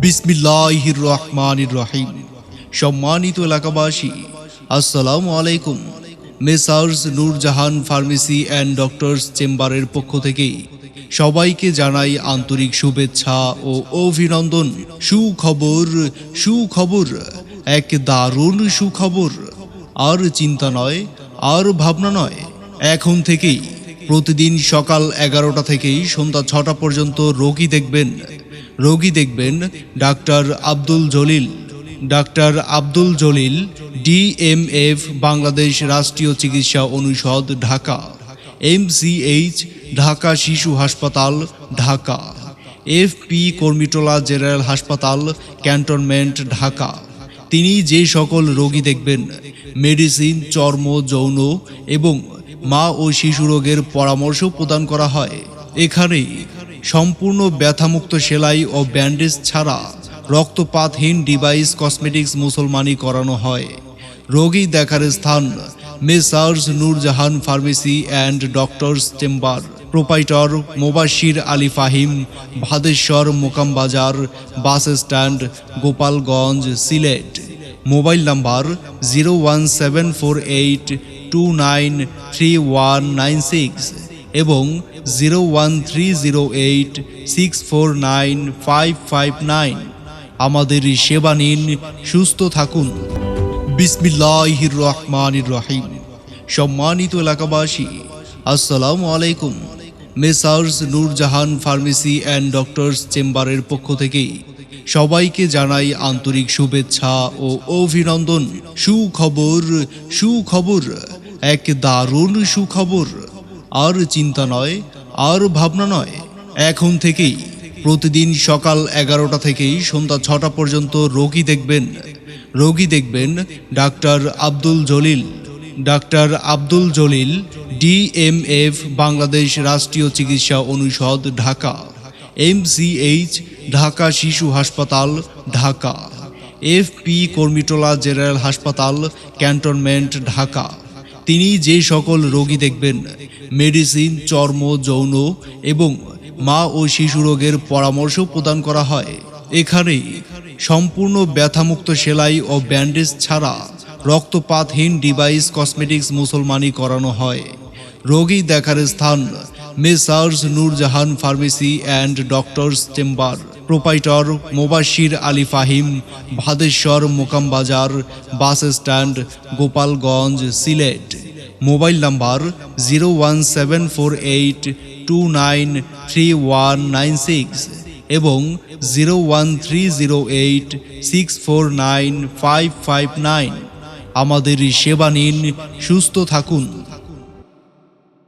বিসমিল্লাহির রহমানির রহিম। সম্মানিত এলাকাবাসী, আসসালামু আলাইকুম। Messrs Nurjahan pharmacy and doctors চেম্বারের পক্ষ থেকে সবাইকে জানাই আন্তরিক শুভেচ্ছা ও অভিনন্দন। সুখবর, সুখবর, এক দারুণ সুখবর। আর চিন্তা নয়, আর ভাবনা নয়, এখন থেকেই প্রতিদিন সকাল 11টা থেকেই সন্ধ্যা 6টা পর্যন্ত রোগী দেখবেন doctor Abdul Jalil. Doctor Abdul Jalil, DMF, Bangladesh রাষ্ট্রীয় চিকিৎসা অনুষদ, ঢাকা। MCH, ঢাকা শিশু হাসপাতাল, ঢাকা। FP কর্মীটোলা জেনারেল হাসপাতাল, ক্যান্টনমেন্ট, ঢাকা। তিনি যে সকল রোগী দেখবেন, মেডিসিন, চর্ম, যৌন এবং মা ও শিশু রোগের পরামর্শ প্রদান করা হয়। এখানে সম্পূর্ণ ব্যথামুক্ত সেলাই ও ব্যান্ডেজ ছাড়া রক্তপাতহীন ডিভাইস, কসমেটিক্স, মুসলমানি করানো হয়। রোগী দেখার স্থান messrs Nurjahan pharmacy and doctors chamber, proprietor Mobashir Ali Fahim, Bhadeshwar, Mokambazar bus stand, Gopalganj, Sylhet. Mobile number 01748293196 এবং 01308649559। আমাদের সেবা নিন, সুস্থ থাকুন। বিসমিল্লাহির রহমানির রহিম। সম্মানিত এলাকাবাসী, আসসালামু আলাইকুম। Messrs Nurjahan pharmacy and doctors চেম্বারের পক্ষ থেকে সবাইকে জানাই আন্তরিক শুভেচ্ছা ও অভিনন্দন। সুখবর, সুখবর, এক দারুণ সুখবর। আর চিন্তা নয়, আর ভাবনা নয়, এখন থেকেই প্রতিদিন সকাল 11টা থেকেই সন্ধ্যা 6টা পর্যন্ত রোগী দেখবেন doctor Abdul Jalil. Doctor Abdul Jalil, DMF, Bangladesh রাষ্ট্রীয় চিকিৎসা অনুষদ, ঢাকা। MCH, ঢাকা শিশু হাসপাতাল, ঢাকা। FP কর্মীটোলা জেনারেল হাসপাতাল, ক্যান্টনমেন্ট, ঢাকা। তিনি যে সকল রোগী দেখবেন, মেডিসিন, চর্ম, যৌন এবং মা ও শিশু রোগের পরামর্শ প্রদান করা হয়। এখানে সম্পূর্ণ ব্যথামুক্ত সেলাই ও ব্যান্ডেজ ছাড়া রক্তপাতহীন ডিভাইস, কসমেটিক্স, মুসলমানি করানো হয়। রোগী দেখার স্থান messrs Nurjahan pharmacy and doctors chamber, proprietor Mobashir Ali Fahim, Bhadeshwar, Mokambazar bus stand, Gopalganj, Sylhet. Mobile number 01748293196 এবং 01308649559। আমাদের সেবা নিন, সুস্থ থাকুন।